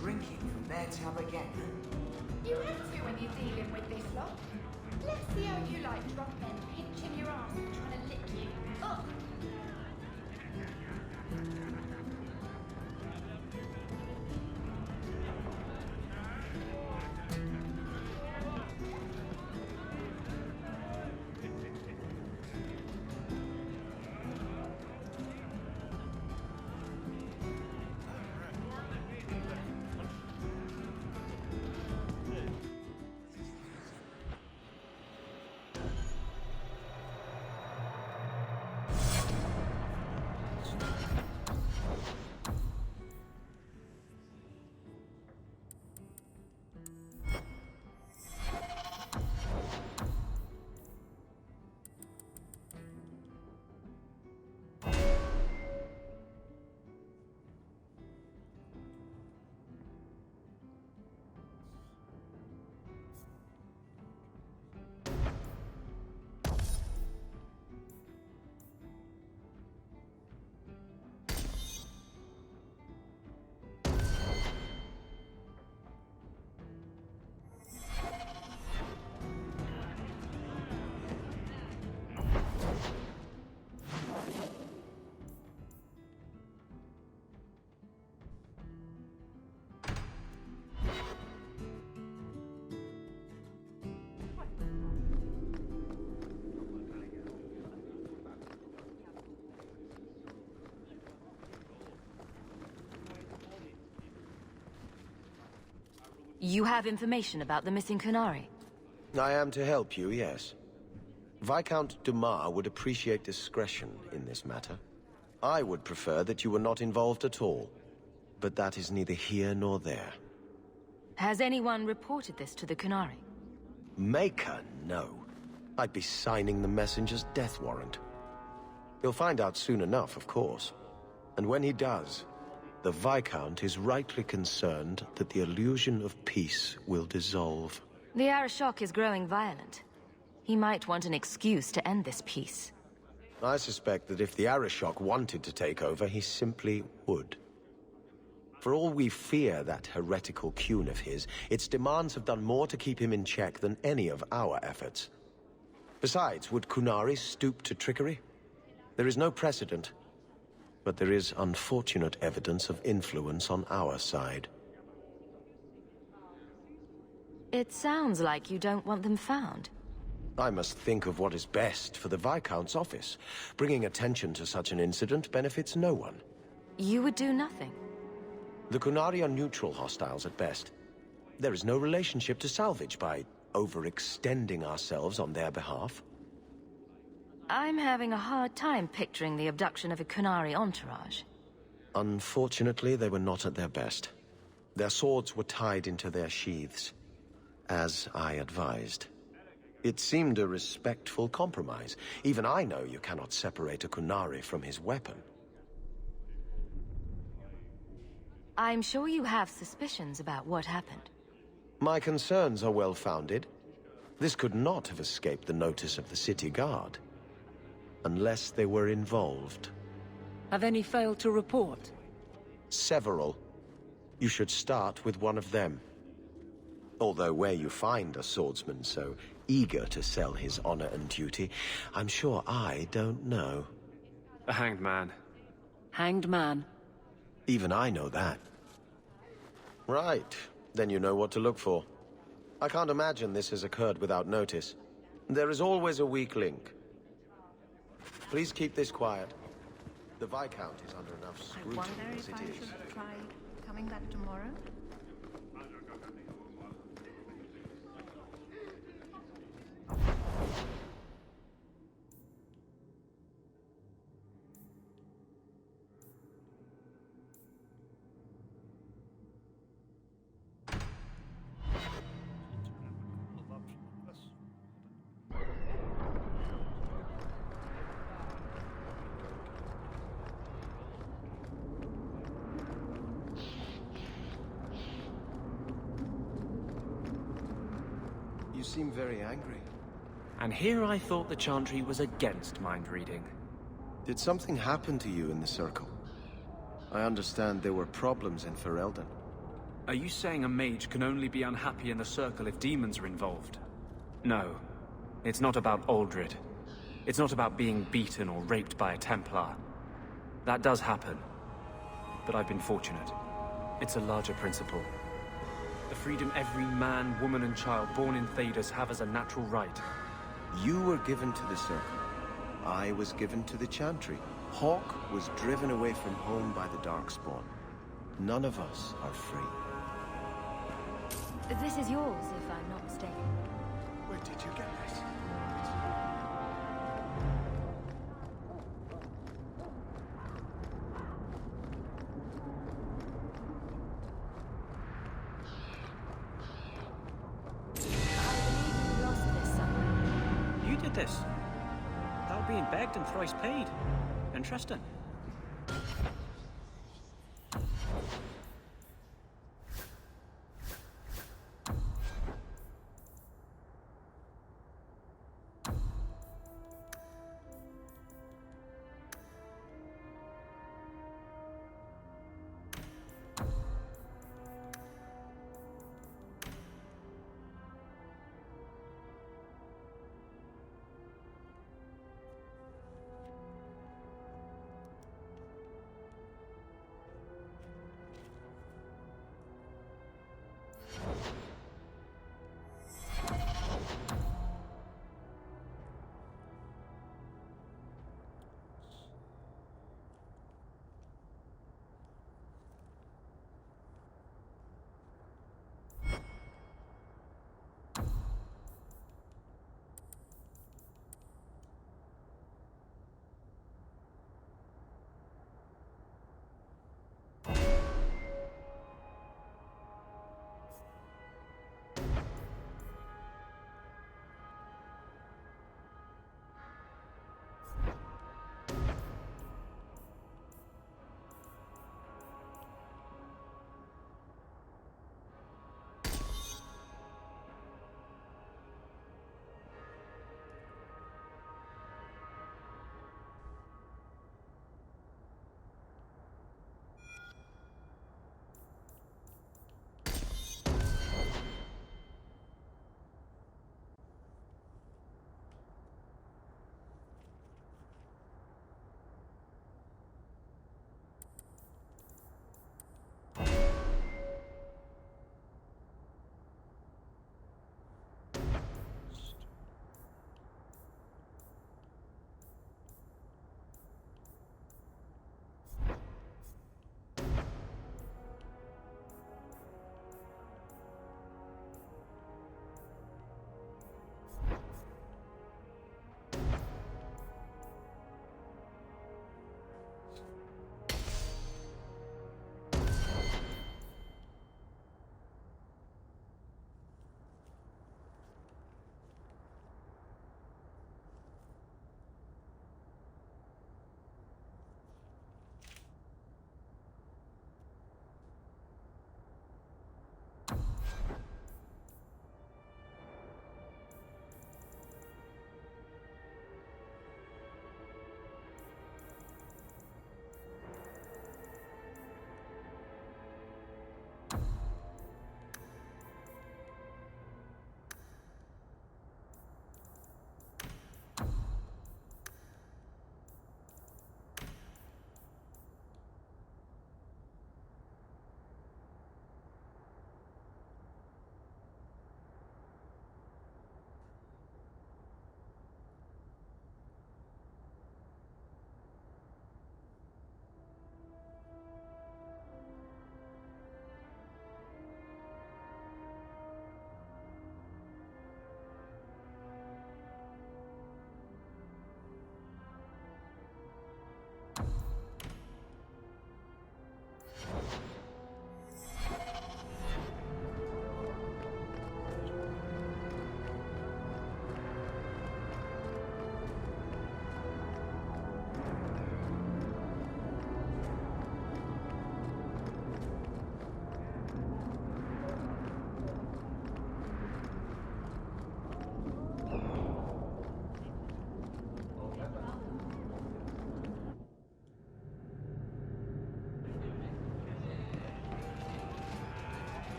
drinking from their tap again. You have to when you're dealing with this lot. Let's see how you like drunk men pinching your ass and trying to lick you. Ugh! You have information about the missing Qunari? I am to help you, yes. Viscount Dumas would appreciate discretion in this matter. I would prefer that you were not involved at all. But that is neither here nor there. Has anyone reported this to the Qunari? Maker, no. I'd be signing the messenger's death warrant. He'll find out soon enough, of course. And when he does, the Viscount is rightly concerned that the illusion of peace will dissolve. The Arishok is growing violent. He might want an excuse to end this peace. I suspect that if the Arishok wanted to take over, he simply would. For all we fear that heretical Qun of his, its demands have done more to keep him in check than any of our efforts. Besides, would Qunari stoop to trickery? There is no precedent. But there is unfortunate evidence of influence on our side. It sounds like you don't want them found. I must think of what is best for the Viscount's office. Bringing attention to such an incident benefits no one. You would do nothing. The Qunari are neutral hostiles at best. There is no relationship to salvage by overextending ourselves on their behalf. I'm having a hard time picturing the abduction of a Qunari entourage. Unfortunately, they were not at their best. Their swords were tied into their sheaths, as I advised. It seemed a respectful compromise. Even I know you cannot separate a Qunari from his weapon. I'm sure you have suspicions about what happened. My concerns are well-founded. This could not have escaped the notice of the city guard. Unless they were involved. Have any failed to report? Several. You should start with one of them. Although where you find a swordsman so eager to sell his honor and duty, I'm sure I don't know. A hanged man. Hanged man. Even I know that. Right. Then you know what to look for. I can't imagine this has occurred without notice. There is always a weak link. Please keep this quiet. The Viscount is under enough I scrutiny wonder as if it I is. should try coming back tomorrow. You seem very angry. And here I thought the Chantry was against mind reading. Did something happen to you in the Circle? I understand there were problems in Ferelden. Are you saying a mage can only be unhappy in the Circle if demons are involved? No. It's not about Aldred. It's not about being beaten or raped by a Templar. That does happen. But I've been fortunate. It's a larger principle. The freedom every man, woman, and child born in Thedas have as a natural right. You were given to the Circle. I was given to the Chantry. Hawk was driven away from home by the Darkspawn. None of us are free. This is yours, if I'm not mistaken. Where did you get this? I believe you lost this somewhere. You did this. Without being begged and thrice paid. Interesting.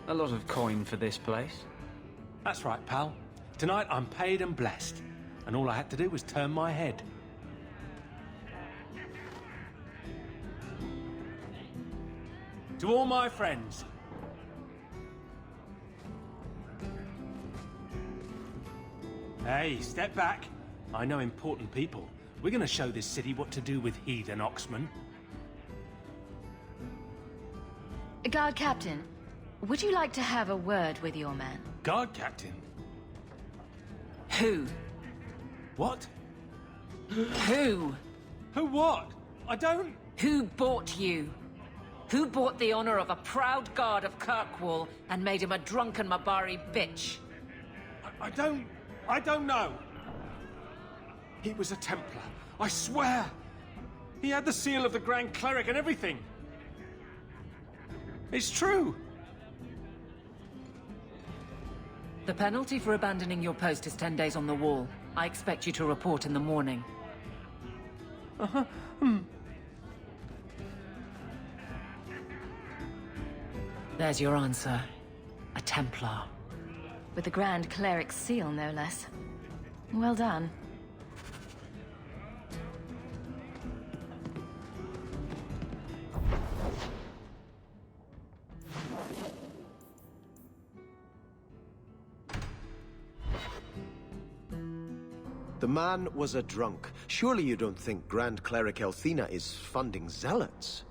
A lot of coin for this place. That's right, pal. Tonight I'm paid and blessed, and all I had to do was turn my head. To all my friends. Hey, step back. I know important people. We're gonna show this city what to do with heathen Oxman. Guard Captain, would you like to have a word with your man? Guard captain? Who? What? Who? Who what? I don't... Who bought you? Who bought the honor of a proud guard of Kirkwall and made him a drunken Mabari bitch? I don't know. He was a Templar, I swear. He had the seal of the Grand Cleric and everything. It's true. The penalty for abandoning your post is 10 days on the wall. I expect you to report in the morning. There's your answer. A Templar. With the Grand Cleric's seal, no less. Well done. The man was a drunk. Surely you don't think Grand Cleric Elthina is funding zealots?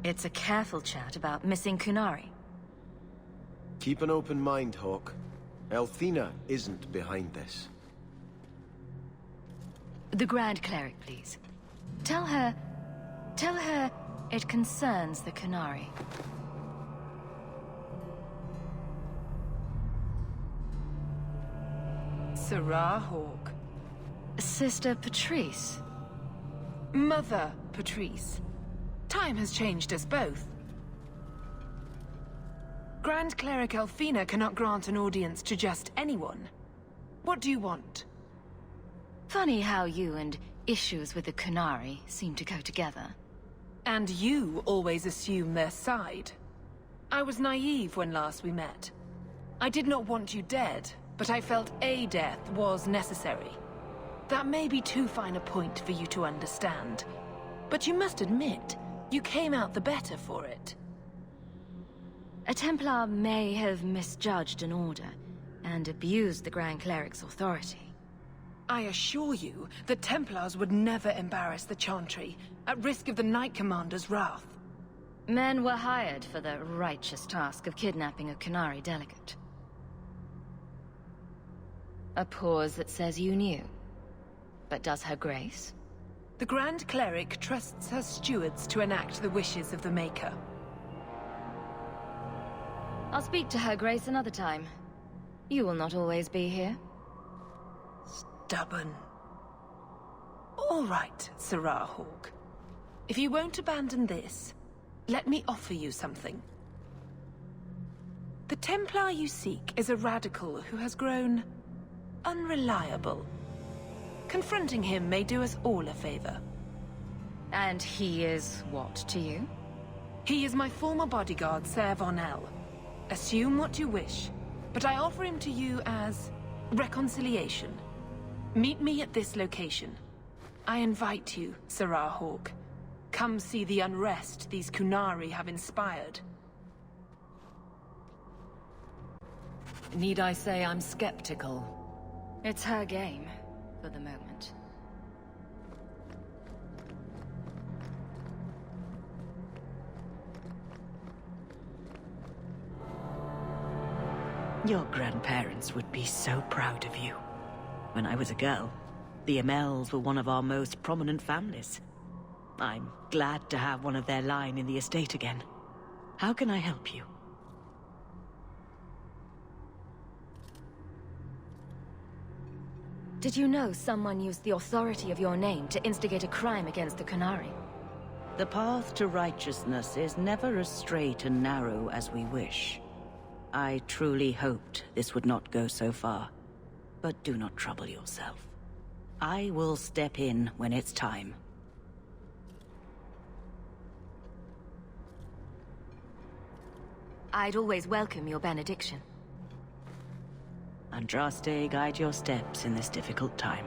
It's a careful chat about missing Kunari. Keep an open mind, Hawk. Elthina isn't behind this. The Grand Cleric, please. Tell her it concerns the Kunari. Serah Hawk. Sister Patrice. Mother Patrice. Time has changed us both. Grand Cleric Elthina cannot grant an audience to just anyone. What do you want? Funny how you and issues with the Kunari seem to go together. And you always assume their side. I was naive when last we met. I did not want you dead, but I felt a death was necessary. That may be too fine a point for you to understand, but you must admit, you came out the better for it. A Templar may have misjudged an order and abused the Grand Cleric's authority. I assure you that Templars would never embarrass the Chantry, at risk of the Knight Commander's wrath. Men were hired for the righteous task of kidnapping a Kunari delegate. A pause that says you knew. But does Her Grace? The Grand Cleric trusts her stewards to enact the wishes of the Maker. I'll speak to Her Grace another time. You will not always be here. Stubborn. All right, Serah Hawk. If you won't abandon this, let me offer you something. The Templar you seek is a radical who has grown unreliable. Confronting him may do us all a favor. And he is what to you? He is my former bodyguard, Ser Von El. Assume what you wish, but I offer him to you as reconciliation. Meet me at this location. I invite you, Serah Hawk. Come see the unrest these Kunari have inspired. Need I say I'm skeptical? It's her game, for the moment. Your grandparents would be so proud of you. When I was a girl, the Amels were one of our most prominent families. I'm glad to have one of their line in the estate again. How can I help you? Did you know someone used the authority of your name to instigate a crime against the Kunari? The path to righteousness is never as straight and narrow as we wish. I truly hoped this would not go so far. But do not trouble yourself. I will step in when it's time. I'd always welcome your benediction. Andraste, guide your steps in this difficult time.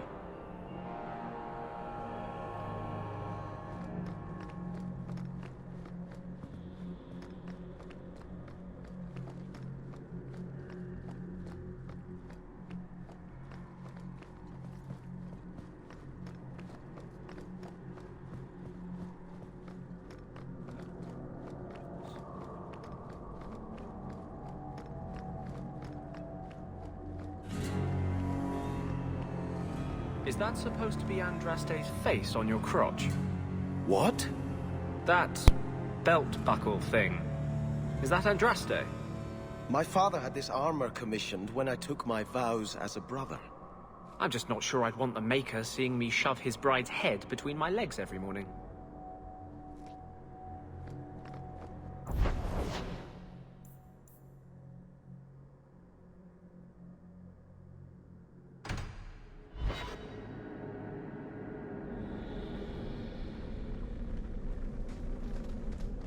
Is that supposed to be Andraste's face on your crotch? What? That belt buckle thing. Is that Andraste? My father had this armor commissioned when I took my vows as a brother. I'm just not sure I'd want the Maker seeing me shove his bride's head between my legs every morning.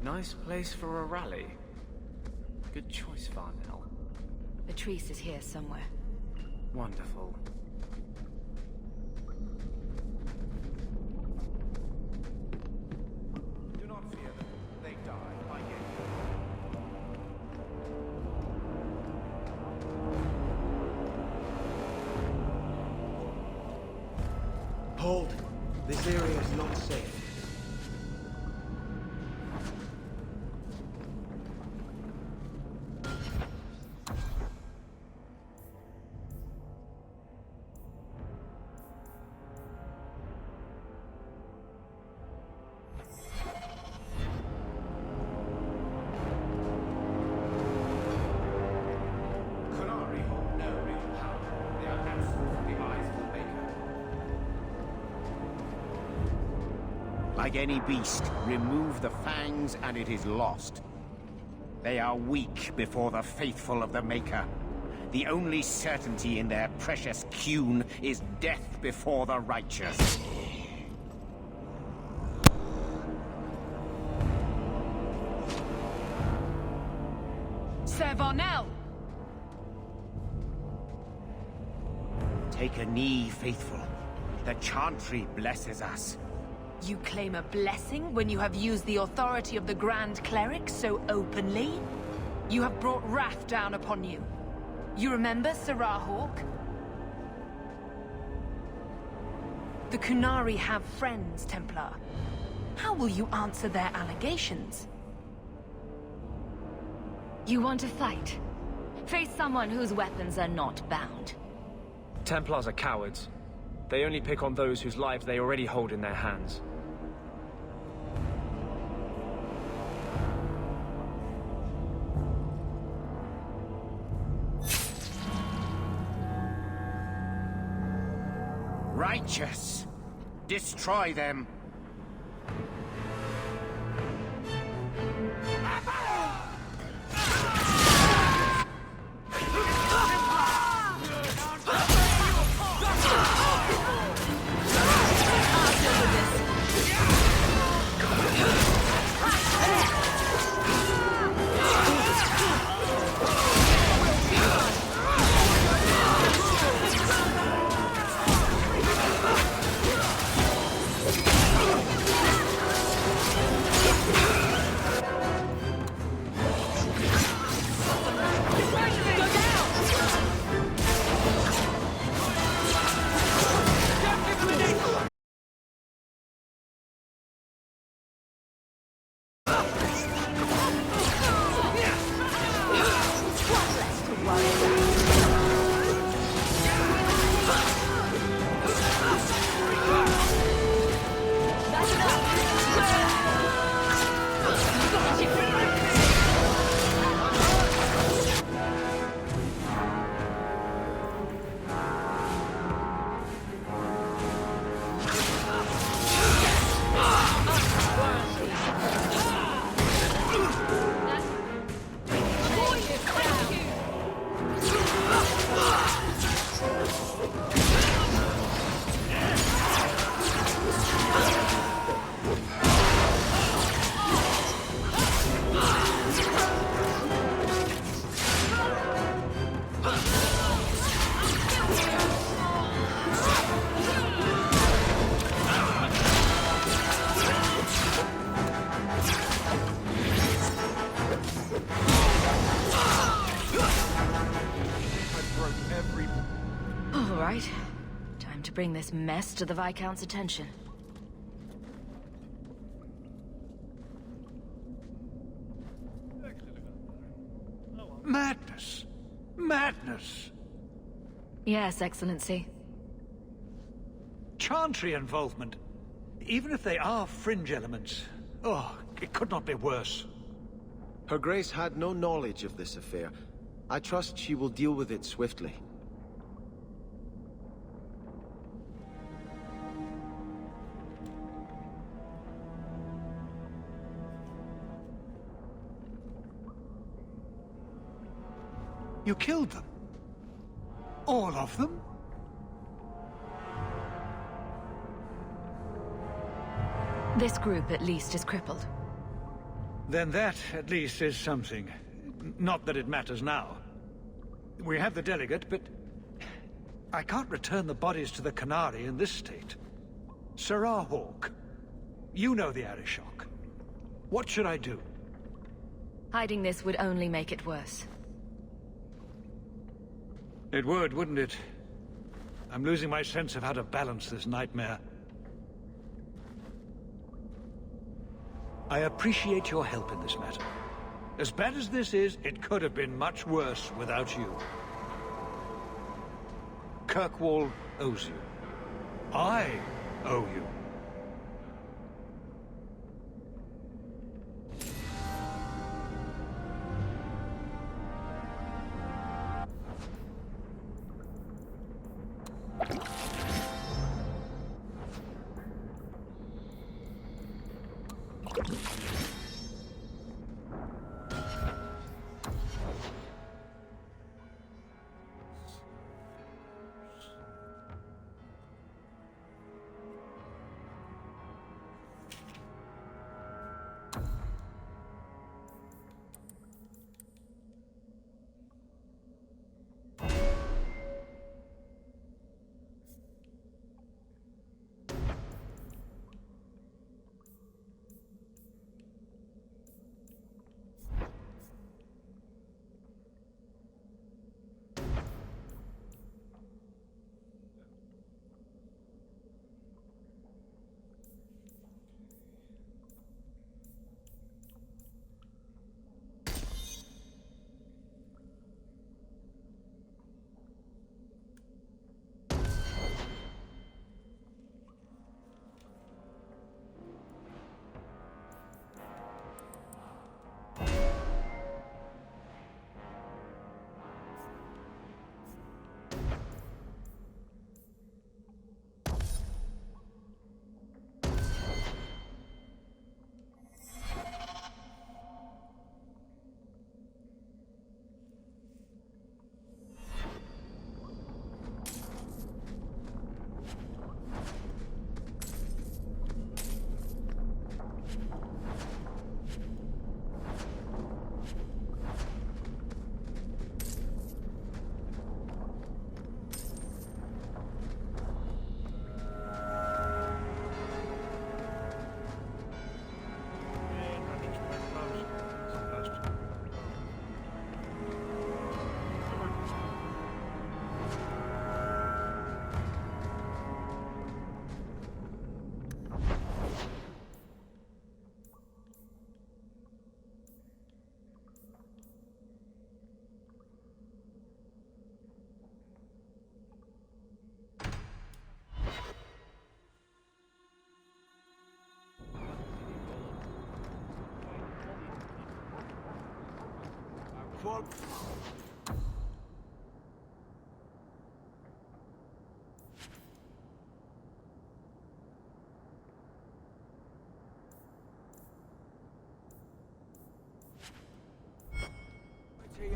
Nice place for a rally. Good choice, Varnell. Latrice is here somewhere. Wonderful. Do not fear them. They die like Hold! This area is not safe. Qunari hold no real power. They are absent from the eyes of the Maker. Like any beast, remove the fangs and it is lost. They are weak before the faithful of the Maker. The only certainty in their precious Qun is death before the righteous. Ser Varnell! Take a knee, faithful. The Chantry blesses us. You claim a blessing when you have used the authority of the Grand Cleric so openly? You have brought wrath down upon you. You remember Serah Hawk? The Qunari have friends, Templar. How will you answer their allegations? You want to fight? Face someone whose weapons are not bound. Templars are cowards. They only pick on those whose lives they already hold in their hands. Righteous! Destroy them! to bring this mess to the Viscount's attention. Madness! Madness! Yes, Excellency. Chantry involvement. Even if they are fringe elements. Oh, it could not be worse. Her Grace had no knowledge of this affair. I trust she will deal with it swiftly. You killed them? All of them? This group, at least, is crippled. Then that, at least, is something. Not that it matters now. We have the delegate, but... I can't return the bodies to the Canary in this state. Sirrah Hawke, you know the Arishok. What should I do? Hiding this would only make it worse. It would, wouldn't it? I'm losing my sense of how to balance this nightmare. I appreciate your help in this matter. As bad as this is, it could have been much worse without you. Kirkwall owes you. I owe you.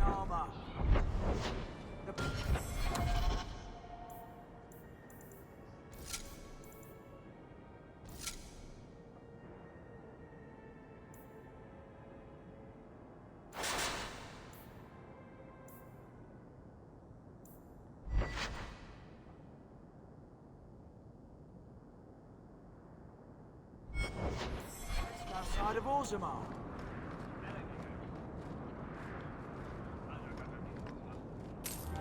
Armor. Outside of Orzammar.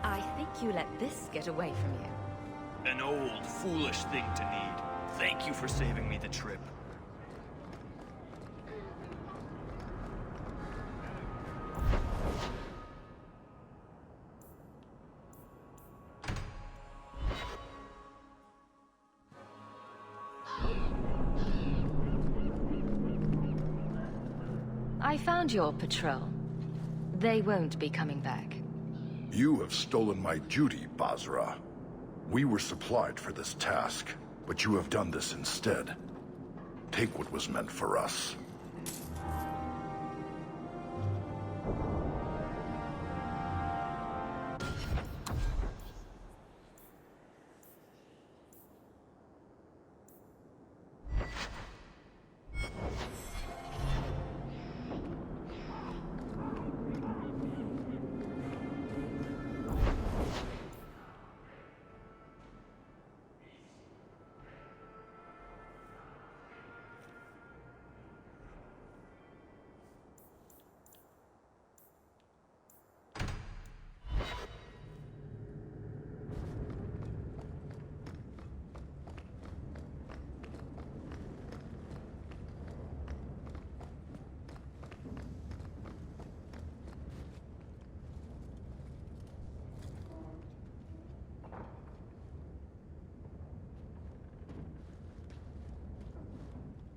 I think you let this get away from you. An old, foolish thing to need. Thank you for saving me the trip. I found your patrol. They won't be coming back. You have stolen my duty, Basra. We were supplied for this task, but you have done this instead. Take what was meant for us.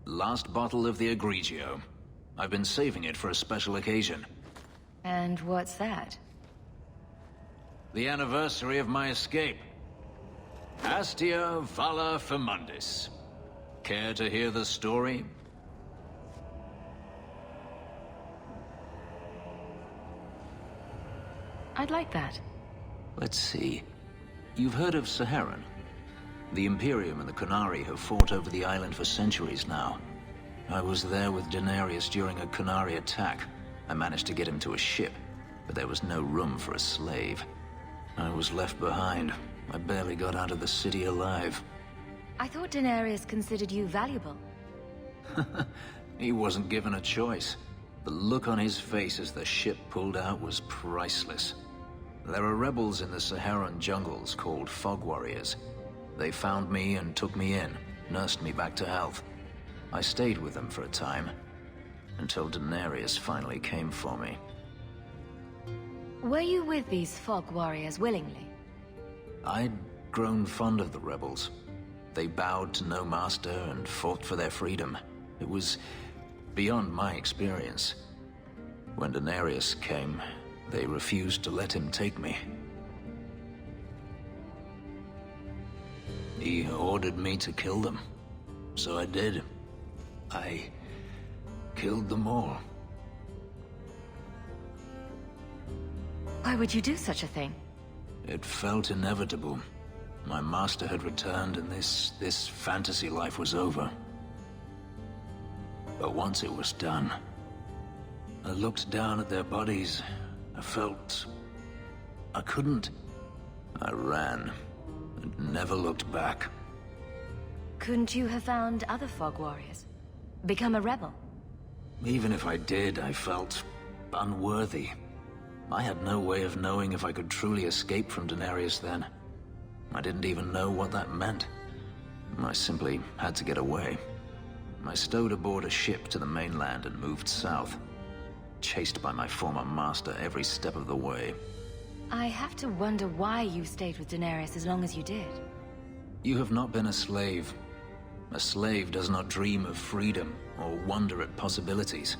Last bottle of the Egregio. I've been saving it for a special occasion. And what's that? The anniversary of my escape. Astia Vala Firmundis. Care to hear the story? I'd like that. Let's see. You've heard of Saharan? The Imperium and the Qunari have fought over the island for centuries now. I was there with Daenerys during a Qunari attack. I managed to get him to a ship, but there was no room for a slave. I was left behind. I barely got out of the city alive. I thought Daenerys considered you valuable. He wasn't given a choice. The look on his face as the ship pulled out was priceless. There are rebels in the Saharan jungles called Fog Warriors. They found me and took me in, nursed me back to health. I stayed with them for a time, until Daenerys finally came for me. Were you with these Fog Warriors willingly? I'd grown fond of the rebels. They bowed to no master and fought for their freedom. It was beyond my experience. When Daenerys came, they refused to let him take me. He ordered me to kill them, so I did. I killed them all. Why would you do such a thing? It felt inevitable. My master had returned and this fantasy life was over. But once it was done, I looked down at their bodies. I felt I couldn't. I ran and never looked back. Couldn't you have found other Fog Warriors? Become a rebel? Even if I did, I felt unworthy. I had no way of knowing if I could truly escape from Daenerys then. I didn't even know what that meant. I simply had to get away. I stowed aboard a ship to the mainland and moved south, chased by my former master every step of the way. I have to wonder why you stayed with Daenerys as long as you did. You have not been a slave. A slave does not dream of freedom or wonder at possibilities.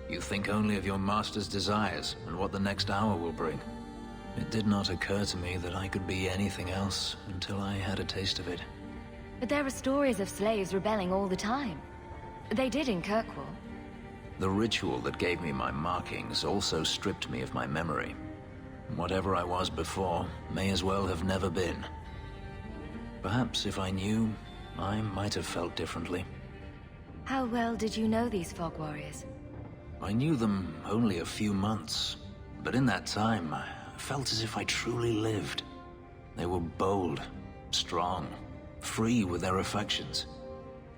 You think only of your master's desires and what the next hour will bring. It did not occur to me that I could be anything else until I had a taste of it. But there are stories of slaves rebelling all the time. They did in Kirkwall. The ritual that gave me my markings also stripped me of my memory. Whatever I was before may as well have never been. Perhaps if I knew, I might have felt differently. How well did you know these Fog Warriors? I knew them only a few months, but in that time, I felt as if I truly lived. They were bold, strong, free with their affections.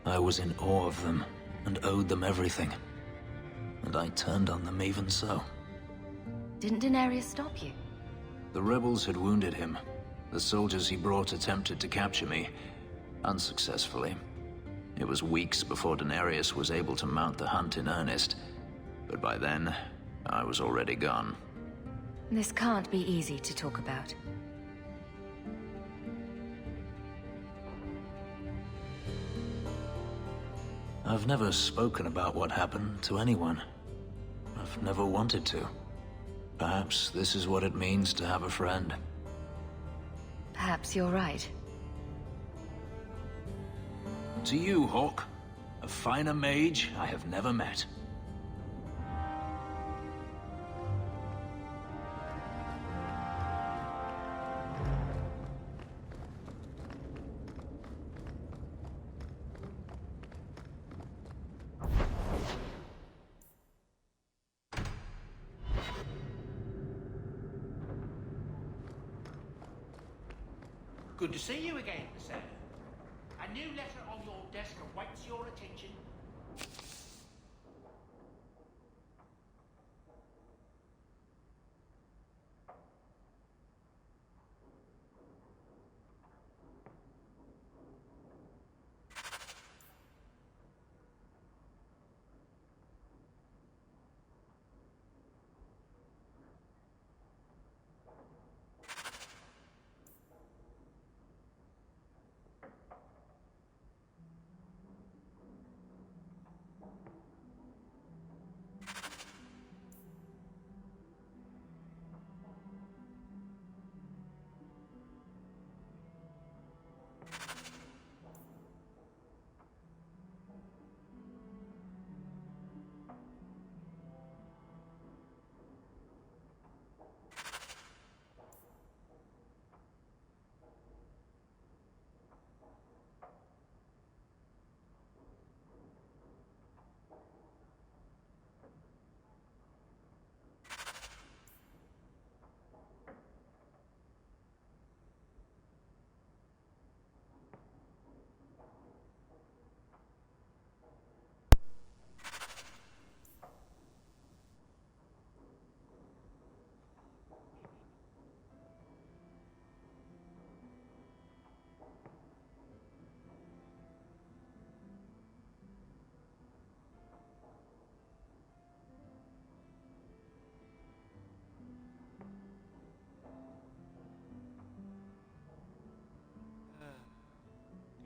I was in awe of them and owed them everything. And I turned on them even so. Didn't Daenerys stop you? The rebels had wounded him. The soldiers he brought attempted to capture me, unsuccessfully. It was weeks before Daenerys was able to mount the hunt in earnest, but by then, I was already gone. This can't be easy to talk about. I've never spoken about what happened to anyone. I've never wanted to. Perhaps this is what it means to have a friend. Perhaps you're right. To you, Hawke, a finer mage I have never met. Good to see you again, sir. A new letter on your desk awaits your attention.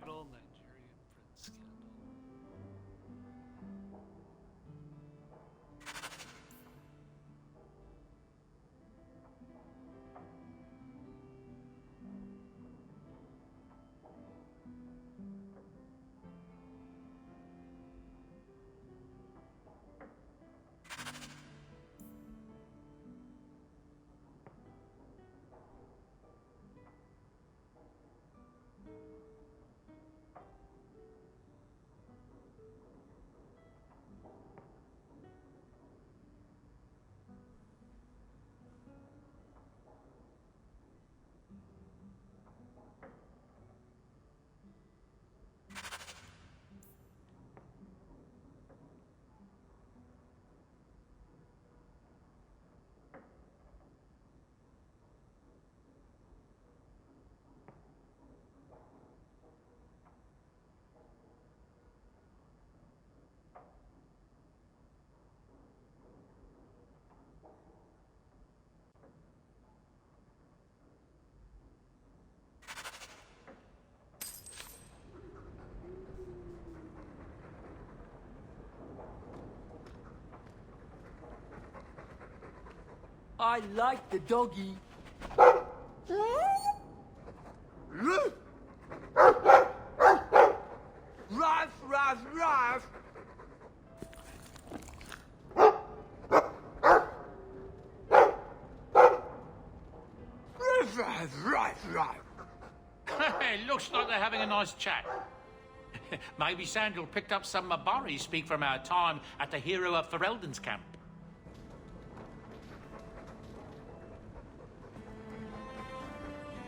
Good old Nigerian prince scandal. I like the doggy. Ruff, ruff, ruff. It looks like they're having a nice chat. Maybe Sandal picked up some Mabari speak from our time at the Hero of Ferelden's camp.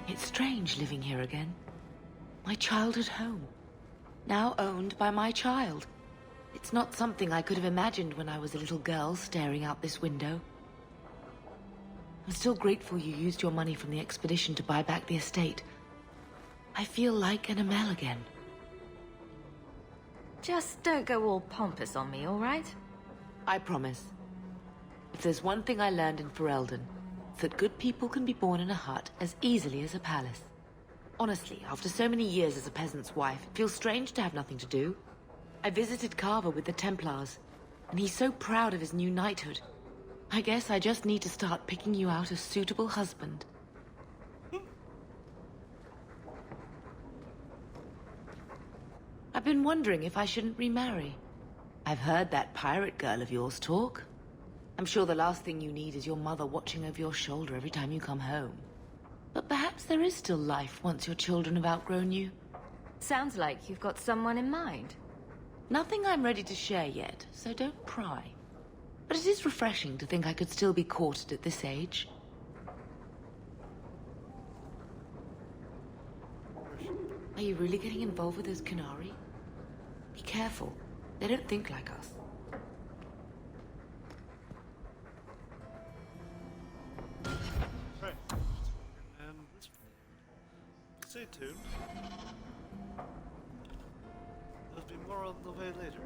It's strange living here again. My childhood home. Now owned by my child. It's not something I could have imagined when I was a little girl staring out this window. I'm still grateful you used your money from the expedition to buy back the estate. I feel like an Amel again. Just don't go all pompous on me, all right? I promise. If there's one thing I learned in Ferelden, it's that good people can be born in a hut as easily as a palace. Honestly, after so many years as a peasant's wife, it feels strange to have nothing to do. I visited Carver with the Templars, and he's so proud of his new knighthood. I guess I just need to start picking you out a suitable husband. I've been wondering if I shouldn't remarry. I've heard that pirate girl of yours talk. I'm sure the last thing you need is your mother watching over your shoulder every time you come home. But perhaps there is still life once your children have outgrown you. Sounds like you've got someone in mind. Nothing I'm ready to share yet, so don't pry. But it is refreshing to think I could still be courted at this age. Are you really getting involved with those Qunari? Be careful. They don't think like us. Right. And this stay tuned. There'll be more on the way later.